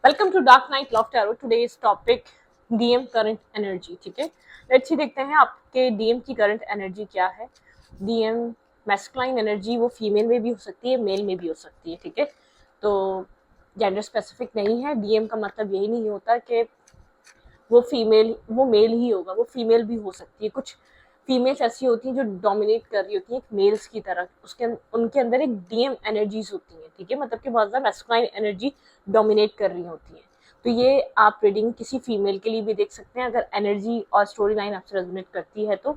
Welcome to dark night love tarot. Today's topic DM current energy. ठीक है, let's see देखते हैं आपके डीएम की करंट एनर्जी क्या है। डीएम मैस्कुलाइन एनर्जी वो फीमेल में भी हो सकती है, मेल में भी हो सकती है। ठीक है, तो जेंडर स्पेसिफिक नहीं है। डीएम का मतलब यही नहीं होता कि वो मेल ही होगा, वो फीमेल भी हो सकती है। कुछ फीमेल्स ऐसी होती हैं जो डोमिनेट कर रही होती हैं मेल्स की तरह, उनके अंदर एक डीएम एनर्जीज होती हैं। ठीक है, मतलब कि बहुत ज़्यादा मैस्कुलाइन एनर्जी डोमिनेट कर रही होती है। तो ये आप रीडिंग किसी फीमेल के लिए भी देख सकते हैं अगर एनर्जी और स्टोरी लाइन आपसे रेजोनेट करती है तो,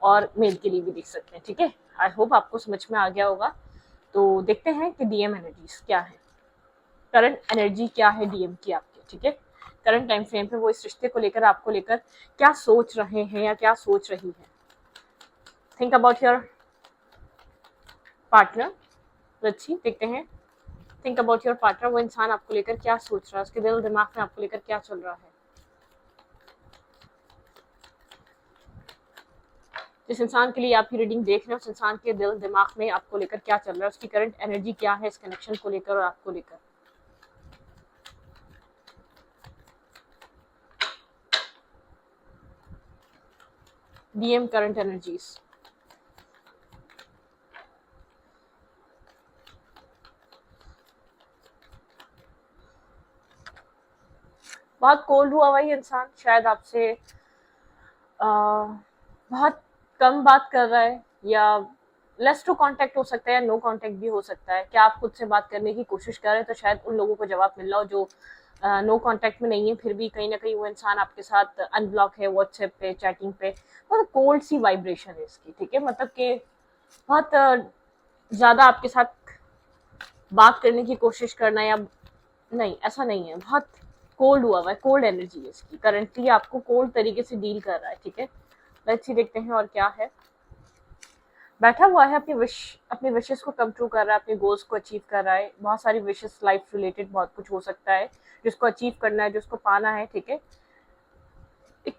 और मेल के लिए भी देख सकते हैं। ठीक है, आई होप आपको समझ में आ गया होगा। तो देखते हैं कि डीएम एनर्जीज क्या है, करंट एनर्जी क्या है डीएम की आपके। ठीक है, करंट टाइम फ्रेम पे वो इस रिश्ते को लेकर, आपको लेकर क्या सोच रहे हैं या क्या सोच रही है। Think about your partner. Let's see, देखते हैं। थिंक अबाउट योर पार्टनर, वो इंसान आपको लेकर क्या सोच रहा है, उसके दिल दिमाग में आपको लेकर क्या चल रहा है। जिस इंसान के लिए आप ये रीडिंग देख रहे हैं उस इंसान के दिल दिमाग में आपको लेकर क्या चल रहा है, उसकी करंट एनर्जी क्या है इस कनेक्शन को लेकर और आपको लेकर। DM current energies. बहुत कोल्ड हुआ हुआ ये इंसान, शायद आपसे बहुत कम बात कर रहा है, या लेस टू कांटेक्ट हो सकता है, या नो कांटेक्ट भी हो सकता है। क्या आप खुद से बात करने की कोशिश कर रहे हैं तो शायद उन लोगों को जवाब मिल रहा हो जो नो कांटेक्ट में नहीं है, फिर भी कहीं ना कहीं वो इंसान आपके साथ अनब्लॉक है व्हाट्सएप पे, चैटिंग पे। बहुत कोल्ड सी वाइब्रेशन है इसकी। ठीक है, मतलब कि बहुत ज़्यादा आपके साथ बात करने की कोशिश करना या नहीं, ऐसा नहीं है। बहुत कोल्ड हुआ है, कोल्ड एनर्जी है इसकी। करंटली आपको कोल्ड तरीके से डील कर रहा है। ठीक है, लेट्स सी देखते हैं और क्या है। बैठा हुआ है, अपनी विशेस को कम ट्रू कर रहा है, अपने गोल्स को अचीव कर रहा है। बहुत सारी विशेस लाइफ रिलेटेड बहुत कुछ हो सकता है जिसको अचीव करना है, जिसको पाना है। ठीक है, एक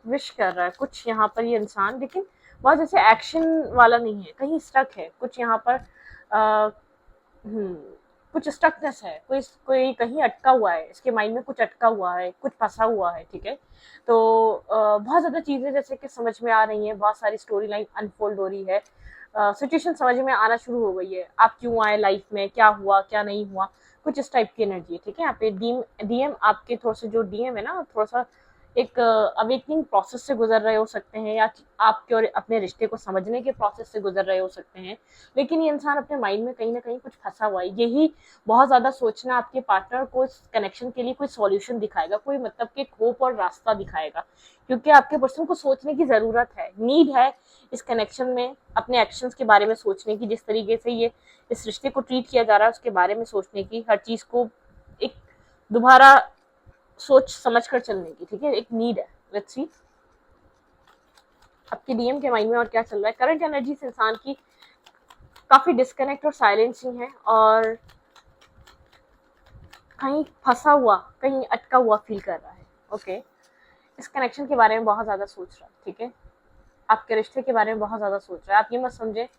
विश कर रहा है कुछ यहाँ पर ये इंसान, लेकिन बहुत जैसे एक्शन वाला नहीं है, कहीं स्टक है कुछ यहाँ पर। आ, कुछ स्टकनेस है, कोई कोई कहीं अटका हुआ है, इसके माइंड में कुछ अटका हुआ है, कुछ फंसा हुआ है। ठीक है, तो बहुत ज़्यादा चीज़ें जैसे कि समझ में आ रही हैं, बहुत सारी स्टोरी लाइन अनफोल्ड हो रही है, सिचुएशन समझ में आना शुरू हो गई है। आप क्यों आए लाइफ में, क्या हुआ क्या नहीं हुआ, कुछ इस टाइप की एनर्जी है। ठीक है, यहाँ पे डीएम आपके थोड़ा सा जो डीएम है ना, थोड़ा सा एक अवेकनिंग प्रोसेस से गुजर रहे हो सकते हैं, या आपके और अपने रिश्ते को समझने के प्रोसेस से गुजर रहे हो सकते हैं। लेकिन ये इंसान अपने माइंड में कहीं ना कहीं कुछ फंसा हुआ है। यही बहुत ज़्यादा सोचना आपके पार्टनर को इस कनेक्शन के लिए कोई सॉल्यूशन दिखाएगा, कोई मतलब कि होप और रास्ता दिखाएगा, क्योंकि आपके पर्सन को सोचने की ज़रूरत है, नीड है इस कनेक्शन में अपने एक्शंस के बारे में सोचने की। जिस तरीके से ये इस रिश्ते को ट्रीट किया जा रहा है उसके बारे में सोचने की, हर चीज़ को एक दोबारा सोच समझ कर चलने की। ठीक है, एक नीड है। लेट्स सी आपके डीएम के माइंड में और क्या चल रहा है। करंट एनर्जी से इंसान की काफी डिस्कनेक्ट और साइलेंस ही है, और कहीं फंसा हुआ, कहीं अटका हुआ फील कर रहा है। ओके, इस कनेक्शन के बारे में बहुत ज्यादा सोच रहा है। ठीक है, आपके रिश्ते के बारे में बहुत ज्यादा सोच रहा है। आप ये मत समझे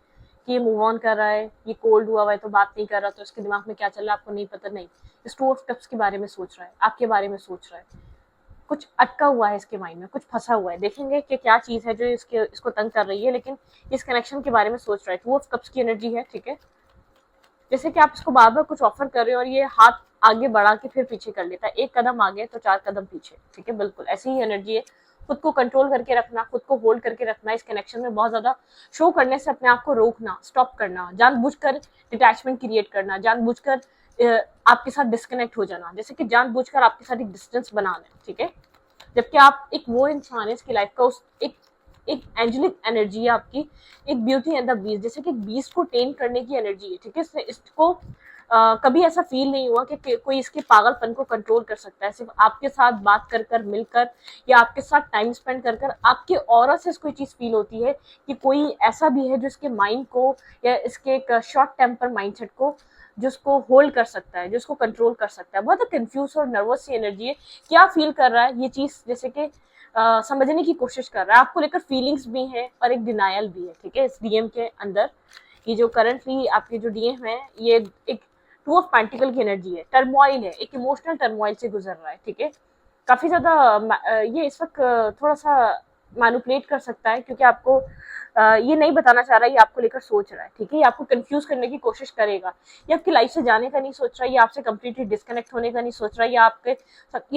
कि ये मूव ऑन कर रहा है, ये कोल्ड हुआ हुआ है तो बात नहीं कर रहा, तो इसके दिमाग में क्या चल रहा है आपको नहीं पता। नहीं, इस टू ऑफ कप्स के बारे में सोच रहा है, आपके बारे में सोच रहा है। कुछ अटका हुआ है इसके माइंड में, कुछ फंसा हुआ है। देखेंगे कि क्या चीज है जो इसको तंग कर रही है, लेकिन इस कनेक्शन के बारे में सोच रहा है। टू ऑफ कप्स की एनर्जी है। ठीक है, जैसे कि आप इसको बार बार कुछ ऑफर कर रहे हो और ये हाथ आगे बढ़ा के फिर पीछे कर लेता है, एक कदम आगे तो चार कदम पीछे। ठीक है, बिल्कुल ऐसी ही एनर्जी है। खुद को कंट्रोल करके रखना, खुद को होल्ड करके रखना, इस कनेक्शन में बहुत ज्यादा शो करने से अपने आप को रोकना, स्टॉप करना, जानबूझकर डिटैचमेंट क्रिएट करना, जानबूझकर आपके साथ डिस्कनेक्ट हो जाना, जैसे कि जानबूझकर आपके साथ एक डिस्टेंस बनाना। ठीक है, जबकि आप एक वो इंसान है इसकी लाइफ का, उस एक एंजेलिक एनर्जी है आपकी, एक ब्यूटी एंड द बीस्ट, जैसे कि एक बीस्ट को टेम करने की एनर्जी है। ठीक है, इसको कभी ऐसा फील नहीं हुआ कि कोई इसके पागलपन को कंट्रोल कर सकता है। सिर्फ आपके साथ बात कर कर, मिलकर, या आपके साथ टाइम स्पेंड कर कर, आपके ऑरा से कोई चीज़ फील होती है कि कोई ऐसा भी है जो इसके माइंड को, या इसके एक शॉर्ट टेम्पर माइंडसेट को जिसको होल्ड कर सकता है, जिसको कंट्रोल कर सकता है। बहुत कंफ्यूज और नर्वस सी एनर्जी है। क्या फील कर रहा है ये चीज़, जैसे कि समझने की कोशिश कर रहा है। आपको लेकर फीलिंग्स भी हैं और एक डिनायल भी है। ठीक है, इस डीएम के अंदर, ये जो करंटली आपके जो डीएम है, ये एक टू ऑफ पेंटिकल की एनर्जी है, टर्मोइल है, एक इमोशनल टर्मोइल से गुजर रहा है, ठीक है। काफी ज्यादा ये इस वक्त थोड़ा सा मैनिपुलेट कर सकता है, क्योंकि आपको ये नहीं बताना चाह रहा है, ये आपको लेकर सोच रहा है, ठीक है। ये आपको कंफ्यूज करने की कोशिश करेगा, ये आपकी लाइफ से जाने का नहीं सोच रहा है, ये आपसे कंप्लीटली डिस्कनेक्ट होने का नहीं सोच रहा है, ये आपके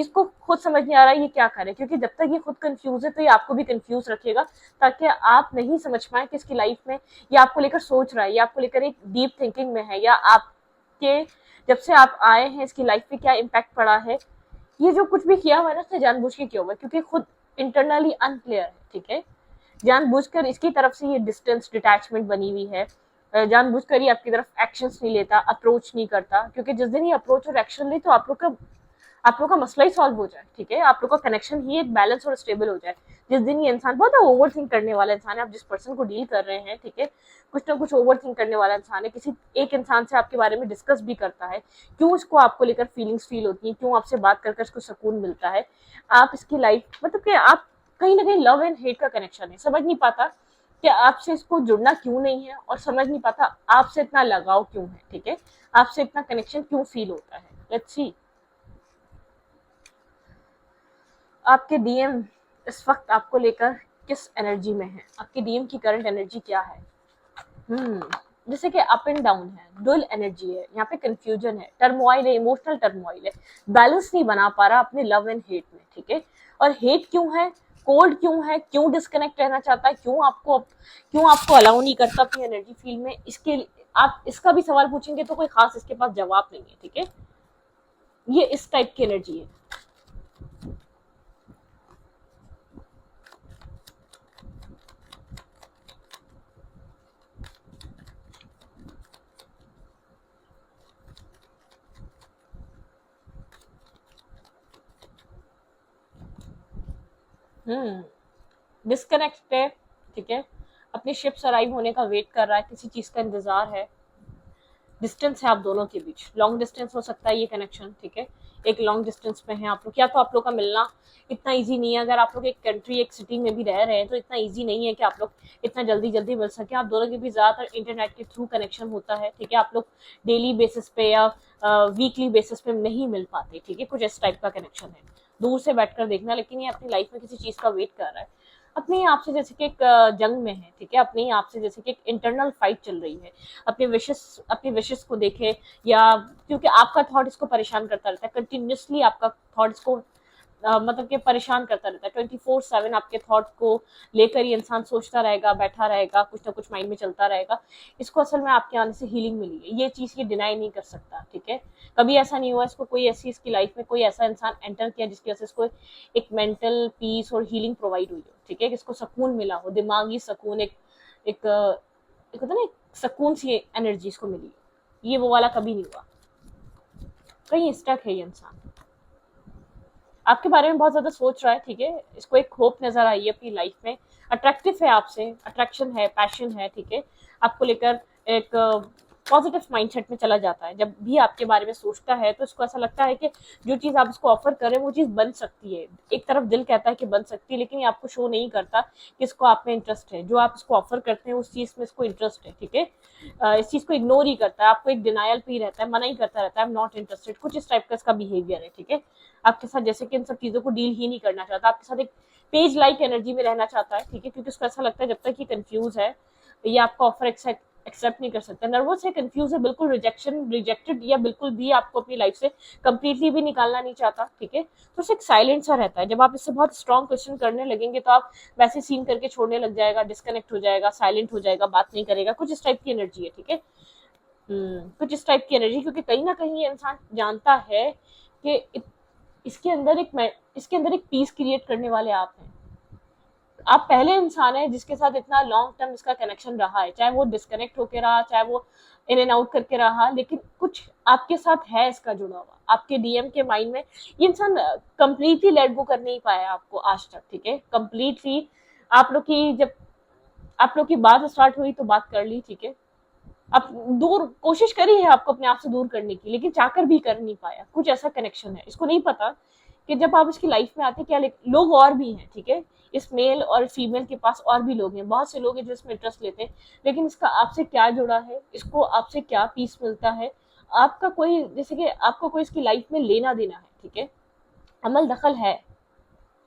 इसको खुद समझ नहीं आ रहा है ये क्या करे, क्योंकि जब तक ये खुद कंफ्यूज है तो ये आपको भी कंफ्यूज रखेगा, ताकि आप नहीं समझ पाए कि इसकी लाइफ में ये आपको लेकर सोच रहा है, ये आपको लेकर एक डीप थिंकिंग में है, या आपके जब से आप आए हैं इसकी लाइफ पे क्या इम्पैक्ट पड़ा है, ये जो कुछ भी किया हुआ है ना उसने जानबूझ के किया हुआ है, क्योंकि खुद इंटरनली अनक्लियर है, ठीक है। जानबूझकर इसकी तरफ से ये डिस्टेंस डिटैचमेंट बनी हुई है, जानबूझकर ये आपकी तरफ एक्शंस नहीं लेता, अप्रोच नहीं करता, क्योंकि जिस दिन ये अप्रोच और एक्शन ले तो आप लोग का मसला ही सॉल्व हो जाए, ठीक है। आप लोग का कनेक्शन ही एक बैलेंस और स्टेबल हो जाए। जिस दिन ये इंसान बहुत ओवर थिंक करने वाला इंसान है, आप जिस पर्सन को डील कर रहे हैं, ठीक है, कुछ ना कुछ ओवर थिंक करने वाला इंसान है, किसी एक इंसान से आपके बारे में डिस्कस भी करता है, क्यों उसको आपको लेकर फीलिंग्स फील होती है, क्यों आपसे बात कर उसको सुकून मिलता है, आप इसकी लाइफ मतलब कि आप कहीं ना कहीं लव एंड हेट का कनेक्शन है, समझ नहीं पाता कि आपसे इसको जुड़ना क्यों नहीं है, और समझ नहीं पाता आपसे इतना लगाव क्यों है, ठीक है, आपसे इतना कनेक्शन क्यों फील होता है। लेट्स सी आपके डीएम इस वक्त आपको लेकर किस एनर्जी में है, आपके डीएम की करंट एनर्जी क्या है। जैसे कि अप एंड डाउन है, डुअल एनर्जी है, यहाँ पे कंफ्यूजन है, टर्मोइल है, इमोशनल टर्मोइल है, बैलेंस नहीं बना पा रहा अपने लव एंड हेट में, ठीक है। और हेट क्यों है, कोल्ड क्यों है, क्यों डिस्कनेक्ट रहना चाहता है, क्यों आपको अलाउ नहीं करता अपनी एनर्जी फील्ड में, इसके आप इसका भी सवाल पूछेंगे तो कोई खास इसके पास जवाब नहीं है, ठीक है। ये इस टाइप की एनर्जी है। डिस्कनेक्ट है, ठीक है, अपनी शिप्स अराइव होने का वेट कर रहा है, किसी चीज का इंतजार है, डिस्टेंस है आप दोनों के बीच, लॉन्ग डिस्टेंस हो सकता है ये कनेक्शन, ठीक है। एक लॉन्ग डिस्टेंस में है आप लोग, या तो आप लोग का मिलना इतना इजी नहीं है, अगर आप लोग एक कंट्री एक सिटी में भी रह रहे हैं तो इतना इजी नहीं है कि आप लोग इतना जल्दी जल्दी मिल सके, आप दोनों के बीच ज्यादातर इंटरनेट के थ्रू कनेक्शन होता है, ठीक है। आप लोग डेली बेसिस पे या वीकली बेसिस पे नहीं मिल पाते, ठीक है, कुछ इस टाइप का कनेक्शन है, दूर से बैठकर देखना, लेकिन ये अपनी लाइफ में किसी चीज का वेट कर रहा है, अपने आप से जैसे कि एक जंग में है, ठीक है, अपने आप से जैसे कि एक इंटरनल फाइट चल रही है, अपने विशेष को देखे, या क्योंकि आपका थॉट इसको परेशान करता रहता है कंटिन्यूसली, आपका थॉट इसको मतलब कि परेशान करता रहता है 24/7, आपके थॉट को लेकर ही इंसान सोचता रहेगा, बैठा रहेगा, कुछ ना कुछ माइंड में चलता रहेगा। इसको असल में आपके आने से हीलिंग मिली है, ये चीज ये डिनाई नहीं कर सकता, ठीक है। कभी ऐसा नहीं हुआ इसको कोई ऐसी इसकी लाइफ में कोई ऐसा इंसान एंटर किया जिसकी वजह से इसको एक मेंटल पीस और हीलिंग प्रोवाइड हुई हो, ठीक है, किसको सुकून मिला हो, दिमागी सुकून, एक होता ना सुकून सी एनर्जी इसको मिली, ये वो वाला कभी नहीं हुआ। कहीं स्टक है ये इंसान, आपके बारे में बहुत ज्यादा सोच रहा है, ठीक है, इसको एक होप नजर आई है अपनी लाइफ में, अट्रैक्टिव है आपसे, अट्रैक्शन है, पैशन है, ठीक है, आपको लेकर एक पॉजिटिव माइंडसेट में चला जाता है। जब भी आपके बारे में सोचता है तो इसको ऐसा लगता है कि जो चीज आप इसको ऑफर कर रहे हैं वो चीज बन सकती है, एक तरफ दिल कहता है कि बन सकती है, लेकिन ये आपको शो नहीं करता कि इसको आप में इंटरेस्ट है, जो आप इसको ऑफर करते हैं उस चीज में इसको इंटरेस्ट है, ठीक है। इस चीज को इग्नोर ही करता है, आपको एक डिनायल पे ही रहता है, मना ही करता रहता है, आई एम नॉट इंटरेस्टेड, कुछ इस टाइप का इसका बिहेवियर है, ठीक है। आपके साथ जैसे कि इन सब चीजों को डील ही नहीं करना चाहता, आपके साथ एक पेज लाइक एनर्जी में रहना चाहता है, ठीक है, क्योंकि उसको ऐसा लगता है जब तक ये कंफ्यूज है ये आपका ऑफर एक्सेप्ट नहीं कर सकता, नर्वस है, कंफ्यूज है, बिल्कुल रिजेक्टेड, या बिल्कुल भी आपको अपनी लाइफ से कंप्लीटली भी निकालना नहीं चाहता, ठीक है। तो उसे एक साइलेंट सा रहता है, जब आप इससे बहुत स्ट्रॉन्ग क्वेश्चन करने लगेंगे तो आप वैसे सीन करके छोड़ने लग जाएगा, डिस्कनेक्ट हो जाएगा, साइलेंट हो जाएगा, बात नहीं करेगा, कुछ इस टाइप की एनर्जी है, ठीक है। कुछ इस टाइप की एनर्जी, क्योंकि कहीं ना कहीं ये इंसान जानता है कि इसके अंदर एक पीस क्रिएट करने वाले आप हैं, आप पहले इंसान है जिसके साथ इतना लॉन्ग टर्म इसका कनेक्शन रहा है, चाहे वो डिस्कनेक्ट होके रहा, चाहे वो इन एंड आउट करके रहा, लेकिन कुछ आपके साथ है इसका जुड़ा हुआ, आपके डीएम के माइंड में ये इंसान कंप्लीटली लेट गो कर नहीं पाया आपको आज तक, ठीक है, कंप्लीटली आप लोग की बात स्टार्ट हुई तो बात कर ली, ठीक है, अब दूर कोशिश करी है आपको अपने आप से दूर करने की, लेकिन चाहकर भी कर नहीं पाया, कुछ ऐसा कनेक्शन है, इसको नहीं पता कि जब आप इसकी लाइफ में आते क्या लोग और भी हैं, ठीक है, इस मेल और फीमेल के पास और भी लोग हैं, बहुत से लोग हैं जो इसमें इंटरेस्ट लेते हैं, लेकिन इसका आपसे क्या जुड़ा है, इसको आपसे क्या पीस मिलता है, आपका कोई, जैसे कि आपको कोई इसकी लाइफ में लेना देना है, ठीक है, अमल दखल है,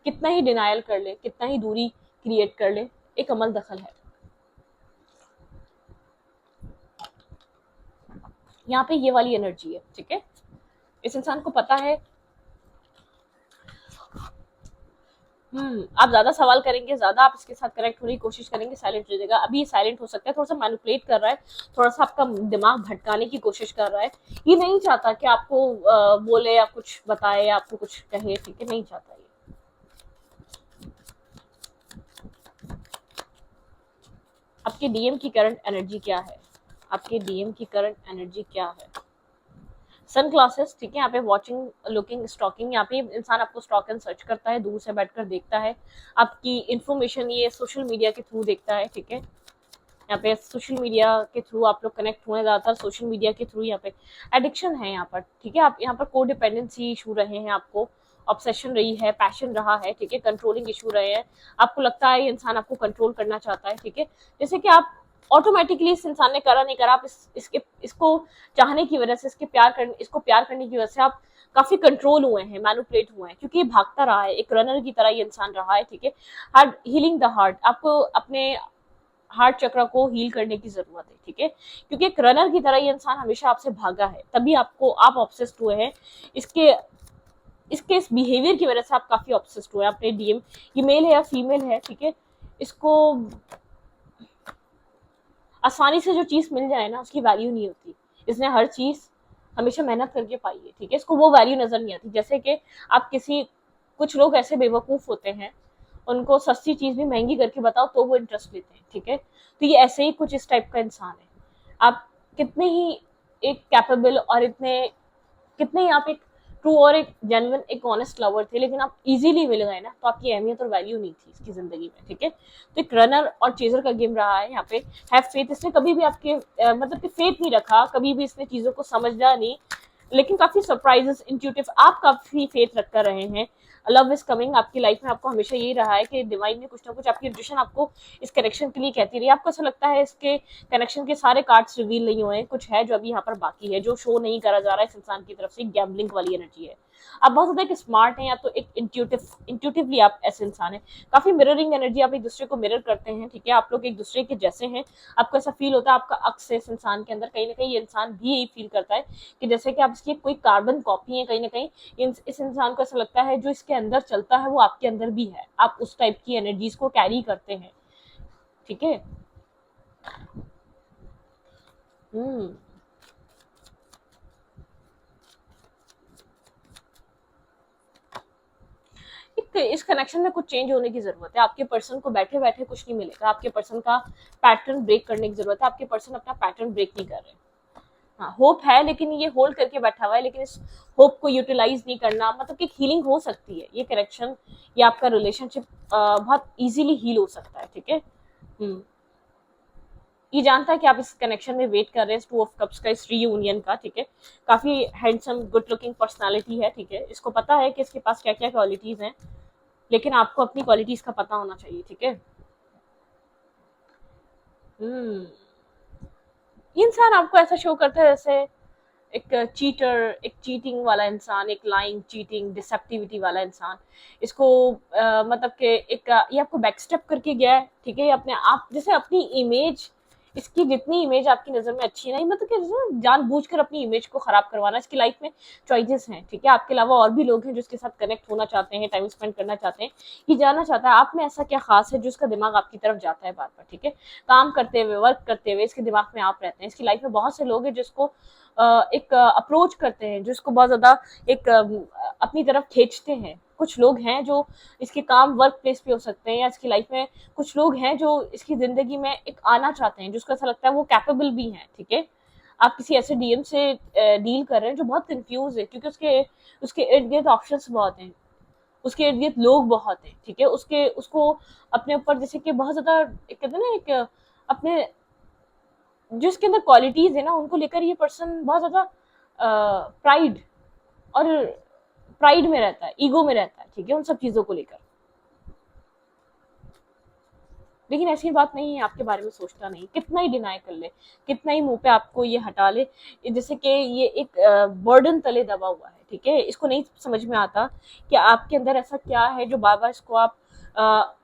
कितना ही डिनायल कर ले, कितना ही दूरी क्रिएट कर ले, एक अमल दखल है। यहाँ पे ये वाली एनर्जी है, ठीक है, इस इंसान को पता है। आप ज्यादा सवाल करेंगे, ज्यादा आप इसके साथ कनेक्ट होने की कोशिश करेंगे, साइलेंट हो जाएगा। अभी साइलेंट हो सकता है, थोड़ा सा मैनिपुलेट कर रहा है, थोड़ा सा आपका दिमाग भटकाने की कोशिश कर रहा है। ये नहीं चाहता कि आपको बोले या कुछ बताए या आपको कुछ कहे, ठीक है, नहीं चाहता ये। आपके डीएम की करंट एनर्जी क्या है? आपके डीएम की करंट एनर्जी क्या है? सन क्लासेस, ठीक है, यहाँ पे वॉचिंग, लुकिंग, स्टॉकिंग, यहाँ पे इंसान आपको स्टॉक एंड सर्च करता है, दूर से बैठकर देखता है, आपकी इंफॉर्मेशन ये सोशल मीडिया के थ्रू देखता है, ठीक है। यहाँ पे सोशल मीडिया के थ्रू आप लोग कनेक्ट हुए, ज्यादातर सोशल मीडिया के थ्रू। यहाँ पे एडिक्शन है यहाँ पर, ठीक है, आप यहाँ पर को डिपेंडेंसी इशू रहे हैं, आपको ऑब्सेशन रही है, पैशन रहा है, ठीक है, कंट्रोलिंग इशू रहे हैं, आपको लगता है ये इंसान आपको कंट्रोल करना चाहता है, ठीक है, जैसे कि आप ऑटोमेटिकली इस इंसान ने करा नहीं करा, आप इसको चाहने की वजह से, इसको प्यार करने की वजह से आप काफी कंट्रोल हुए हैं, मैनिपुलेट हुए हैं, क्योंकि ये भागता रहा है, एक रनर की तरह ये इंसान रहा है, ठीक है। हार्ट हीलिंग द हार्ट, आपको अपने हार्ट चक्र को हील करने की जरूरत है, ठीक है, क्योंकि एक रनर की तरह ये इंसान हमेशा आपसे भागा है, तभी आप ऑब्सेस्ड हुए हैं, इसके इसके इस बिहेवियर की वजह से आप काफी ऑब्सेस्ड हुए हैं अपने डीएम। ये मेल है या फीमेल है, ठीक है, इसको आसानी से जो चीज मिल जाए ना, उसकी वैल्यू नहीं होती, इसने हर चीज हमेशा मेहनत करके पाई है, ठीक है, इसको वो वैल्यू नजर नहीं आती। जैसे कि आप कुछ लोग ऐसे बेवकूफ होते हैं, उनको सस्ती चीज भी महंगी करके बताओ तो वो इंटरेस्ट लेते हैं, ठीक है, तो ये ऐसे ही कुछ इस टाइप का इंसान है। आप कितने ही एक कैपेबल और कितने ही आप एक ट्रू और एक जेन्युइन, एक ऑनेस्ट लवर थे, लेकिन आप इजीली मिल गए ना, तो आपकी अहमियत और वैल्यू नहीं थी इसकी जिंदगी में, ठीक है। तो एक रनर और चेजर का गेम रहा है यहाँ पे। हैव फेथ, इसने कभी भी आपके मतलब कि फेथ नहीं रखा, कभी भी इसने चीजों को समझा नहीं, लेकिन काफी सरप्राइजेस, इंट्यूटिव, आप काफी फेथ रख कर रहे हैं। लव इज कमिंग आपकी लाइफ में, आपको हमेशा यही रहा है कि डिवाइन ने कुछ ना कुछ, आपकी इंट्यूशन आपको इस कनेक्शन के लिए कहती रही। आपको ऐसा लगता है इसके कनेक्शन के सारे कार्ड्स रिवील नहीं हुए, कुछ है जो अभी यहाँ पर बाकी है, जो शो नहीं करा जा रहा है इस इंसान की तरफ से। गैम्बलिंग वाली एनर्जी है, आप बहुत ज्यादा एक स्मार्ट हैं, या तो एक इंट्यूटिवली आप ऐसे इंसान है। काफी मिररिंग एनर्जी, आप एक दूसरे को मिरर करते हैं, ठीक है, आप लोग एक दूसरे के जैसे हैं, आपको ऐसा फील होता है, आपका अक्स है इस इंसान के अंदर, कहीं ना कहीं ये इंसान भी यही फील करता है कि जैसे कि आप इसकी कोई कार्बन कॉपी है, कहीं ना कहीं इस इंसान को ऐसा लगता है जो इसके अंदर चलता है वो आपके अंदर भी है, आप उस टाइप की एनर्जीज को कैरी करते हैं, ठीक है। हम्म इस कनेक्शन में कुछ चेंज होने की जरूरत है। आपके पर्सन को बैठे बैठे कुछ नहीं मिलेगा, आपके पर्सन का पैटर्न ब्रेक करने की जरूरत है, आपके पर्सन अपना पैटर्न ब्रेक नहीं कर रहे। हाँ, होप है, लेकिन ये होल्ड करके बैठा हुआ है, लेकिन इस होप को यूटिलाइज नहीं करना, मतलब कि हीलिंग हो सकती है, ये कनेक्शन या आपका रिलेशनशिप बहुत इजीली हील हो सकता है, ठीक है। ये जानता है कि आप इस कनेक्शन में वेट कर रहे हैं, टू ऑफ कप्स का, इस रीयूनियन का, ठीक है, काफी हैंडसम गुड लुकिंग पर्सनालिटी है, ठीक है, इसको पता है कि इसके पास क्या क्या क्वालिटीज हैं, लेकिन आपको अपनी क्वालिटीज का पता होना चाहिए, ठीक है। हम्म ये इंसान आपको ऐसा शो करता है जैसे एक चीटर, एक चीटिंग वाला इंसान, एक लाइंग, चीटिंग, डिसेप्टिविटी वाला इंसान। इसको मतलब कि ये आपको बैकस्टेप करके गया है, ठीक है, ये अपने आप जैसे अपनी इमेज, इसकी जितनी इमेज आपकी नजर में अच्छी नहीं, मतलब कि जानबूझकर अपनी इमेज को खराब करवाना। इसकी लाइफ में चॉइसेस हैं, ठीक है, आपके अलावा और भी लोग हैं जो इसके साथ कनेक्ट होना चाहते हैं, टाइम स्पेंड करना चाहते हैं। ये जानना चाहता है आप में ऐसा क्या खास है जो इसका दिमाग आपकी तरफ जाता है बार बार, ठीक है। काम करते हुए, वर्क करते हुए इसके दिमाग में आप रहते हैं। इसकी लाइफ में बहुत से लोग हैं जिसको एक अप्रोच करते हैं, जो इसको बहुत ज्यादा एक अपनी तरफ खींचते हैं। कुछ लोग हैं जो इसके काम वर्क प्लेस पे हो सकते हैं, या इसकी लाइफ में कुछ लोग हैं जो इसकी जिंदगी में एक आना चाहते हैं, जिसको ऐसा लगता है वो कैपेबल भी हैं, ठीक है। आप किसी ऐसे डीएम से डील कर रहे हैं जो बहुत कंफ्यूज है, क्योंकि उसके इर्द गिर्द ऑप्शंस बहुत हैं, उसके इर्द गिर्द लोग बहुत हैं, ठीक है, उसको अपने ऊपर जैसे कि बहुत ज्यादा कहते हैं ना, एक अपने जो इसके अंदर क्वालिटीज है ना, उनको लेकर ये पर्सन बहुत ज्यादा प्राइड और प्राइड में रहता है, ईगो में रहता है, ठीक है, उन सब चीजों को लेकर। लेकिन ऐसी बात नहीं है, आपके बारे में सोचता नहीं, कितना ही डिनाई कर ले, कितना ही मुंह पे आपको ये हटा ले, जैसे कि ये एक बर्डन तले दबा हुआ है, ठीक है। इसको नहीं समझ में आता कि आपके अंदर ऐसा क्या है जो बार बार इसको आप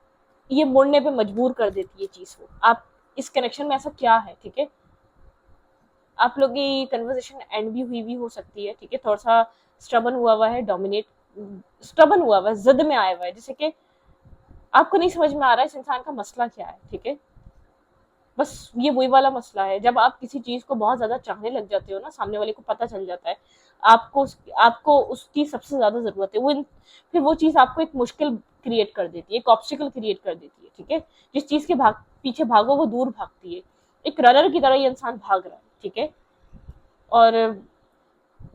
ये मोड़ने पे मजबूर कर देती है चीज को। आप इस कनेक्शन में ऐसा क्या है, ठीक है। आप लोग की कन्वर्सेशन एंड भी हो सकती है, ठीक है। थोड़ा सा स्टबन हुआ है, डोमिनेट स्टबन हुआ है, जिद में आया हुआ है, जैसे कि आपको नहीं समझ में आ रहा है इस इंसान का मसला क्या है, ठीक है। बस ये वही वाला मसला है, जब आप किसी चीज को बहुत ज्यादा चाहने लग जाते हो ना, सामने वाले को पता चल जाता है आपको उसकी सबसे ज्यादा जरूरत है, फिर वो चीज आपको एक मुश्किल क्रिएट कर देती है, एक ऑब्स्टिकल क्रिएट कर देती है, ठीक है। जिस चीज के पीछे भागो वो दूर भागती है, एक रनर की तरह ये इंसान भाग रहा है, ठीक है। और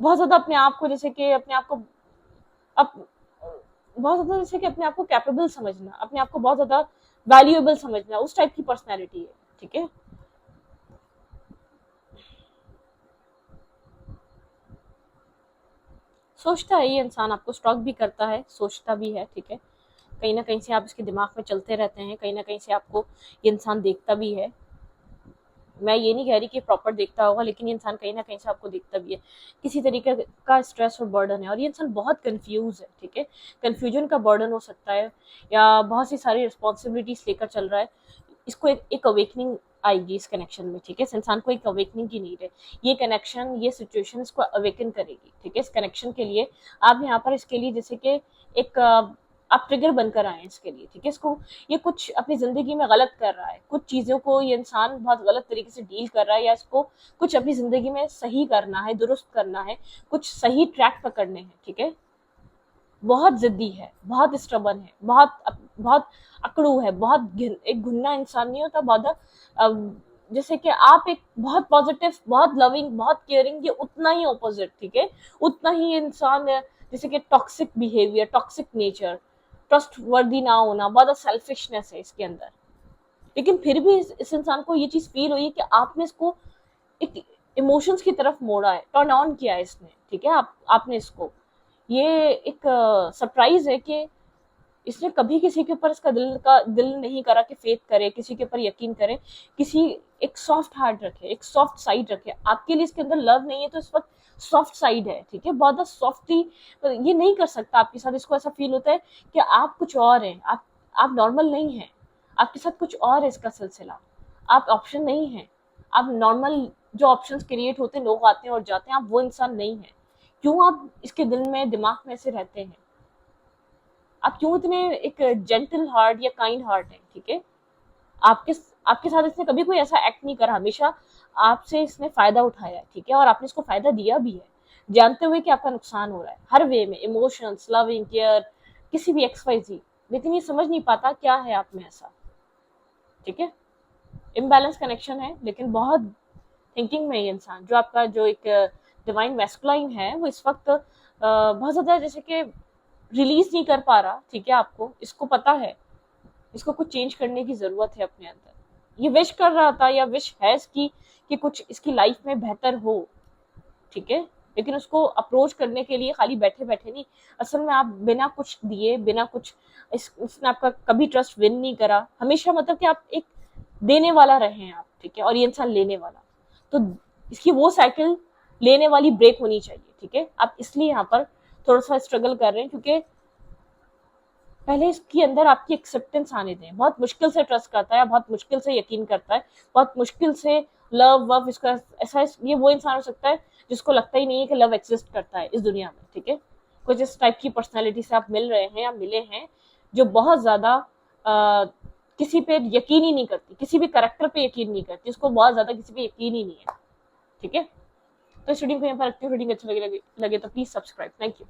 बहुत ज्यादा अपने आप को जैसे कि अपने आप को अप, बहुत ज्यादा जैसे कि अपने आप को कैपेबल समझना, अपने आप को बहुत ज्यादा वैल्यूएबल समझना, उस टाइप की पर्सनैलिटी है, ठीक है। सोचता है ये इंसान, आपको स्टॉक भी करता है, सोचता भी है, ठीक है। कहीं ना कहीं से आप इसके दिमाग में चलते रहते हैं, कहीं ना कहीं से आपको ये इंसान देखता भी है। मैं ये नहीं कह रही कि प्रॉपर देखता होगा, लेकिन ये इंसान कहीं ना कहीं से आपको देखता भी है, किसी तरीके का स्ट्रेस और बर्डन है, और ये इंसान बहुत कंफ्यूज है, ठीक है। कंफ्यूजन का बर्डन हो सकता है, या बहुत सी सारी रिस्पॉन्सिबिलिटीज लेकर चल रहा है। इसको एक अवेकनिंग आएगी इस कनेक्शन में, ठीक है। इस इंसान को एक अवेकनिंग की नीड है, ये कनेक्शन, ये सिचुएशन इसको अवेकन करेगी, ठीक है। इस कनेक्शन के लिए आप यहाँ पर इसके लिए जैसे कि एक आप ट्रिगर बनकर आए इसके लिए, ठीक है। इसको ये कुछ अपनी जिंदगी में गलत कर रहा है, कुछ चीजों को ये इंसान बहुत गलत तरीके से डील कर रहा है, या इसको कुछ अपनी जिंदगी में सही करना है, दुरुस्त करना है, कुछ सही ट्रैक पकड़ने हैं, ठीक है। बहुत जिद्दी है, बहुत स्टबन है, बहुत अकड़ू है, एक घुन्ना इंसान नहीं होता, बहुत जैसे कि आप एक बहुत पॉजिटिव, बहुत लविंग, बहुत केयरिंग, ये उतना ही ऑपोजिट, ठीक है। उतना ही इंसान है, जैसे कि toxic behaviour, toxic nature, trust वर्दी ना होना, बहुत सेल्फिशनेस है इसके अंदर। लेकिन फिर भी इस इंसान को ये चीज फील हुई कि आपने इसको एक इमोशंस की तरफ मोड़ा है, टर्न ऑन किया है इसने, ठीक है। आपने इसको, ये एक सरप्राइज है कि इसने कभी किसी के ऊपर इसका दिल नहीं करा कि फेथ करे, किसी के ऊपर यकीन करे, किसी एक सॉफ्ट हार्ट रखे, एक सॉफ्ट साइड रखे। आपके लिए इसके अंदर लव नहीं है तो इस वक्त सॉफ्ट साइड है, ठीक है। बहुत सॉफ्टी ये नहीं कर सकता आपके साथ, इसको ऐसा फील होता है कि आप कुछ और हैं, आप नॉर्मल नहीं हैं, आपके साथ कुछ और है इसका सिलसिला, आप ऑप्शन नहीं है, आप नॉर्मल जो ऑप्शंस क्रिएट होते हैं, लोग आते हैं और जाते हैं, आप वो इंसान नहीं है। क्यों आप इसके दिल में, दिमाग में ऐसे रहते हैं? आप क्यों इतने एक जेंटल हार्ट या काइंड हार्ट है, ठीक है। आपके आपके साथ इसने कभी कोई ऐसा एक्ट नहीं करा, हमेशा आपसे इसने फायदा उठाया, ठीक है। और आपने इसको फायदा दिया भी है, जानते हुए कि आपका नुकसान हो रहा है हर वे में, इमोशंस, लविंग, केयर, किसी भी XYZ, लेकिन ये समझ नहीं पाता क्या है आप में ऐसा, ठीक है। इम्बैलेंस कनेक्शन है, लेकिन बहुत थिंकिंग में ये इंसान, जो आपका जो एक डिवाइन मैस्कुलाइन है, वो इस वक्त बहुत ज्यादा जैसे कि रिलीज नहीं कर पा रहा, ठीक है। आपको इसको पता है, इसको कुछ चेंज करने की जरूरत है अपने अंदर। ये विश कर रहा था, या विश है इसकी कि कुछ इसकी लाइफ में बेहतर हो, ठीक है। लेकिन उसको अप्रोच करने के लिए खाली बैठे बैठे नहीं, असल में आप बिना कुछ दिए, बिना कुछ इसने आपका कभी ट्रस्ट विन नहीं करा, हमेशा मतलब कि आप एक देने वाला रहे हैं आप, ठीक है। और ये इंसान लेने वाला, तो इसकी वो साइकिल लेने वाली ब्रेक होनी चाहिए, ठीक है। आप इसलिए यहाँ पर थोड़ा सा स्ट्रगल कर रहे हैं, क्योंकि पहले इसके अंदर आपकी एक्सेप्टेंस आने दें। बहुत मुश्किल से ट्रस्ट करता है, बहुत मुश्किल से यकीन करता है, बहुत मुश्किल से लव इसका ऐसा, ये वो इंसान हो सकता है जिसको लगता ही नहीं है कि लव एग्जिस्ट करता है इस दुनिया में, ठीक है। कुछ इस टाइप की पर्सनैलिटी से आप मिल रहे हैं या मिले हैं, जो बहुत ज्यादा किसी पे यकीन ही नहीं करती, किसी भी करेक्टर पे यकीन नहीं करती, उसको बहुत ज्यादा किसी पे यकीन ही नहीं है, ठीक है। तो इस वीडियो को यहाँ पर रखती हूँ। वीडियो अच्छा लगे तो प्लीज सब्सक्राइब। Thank you.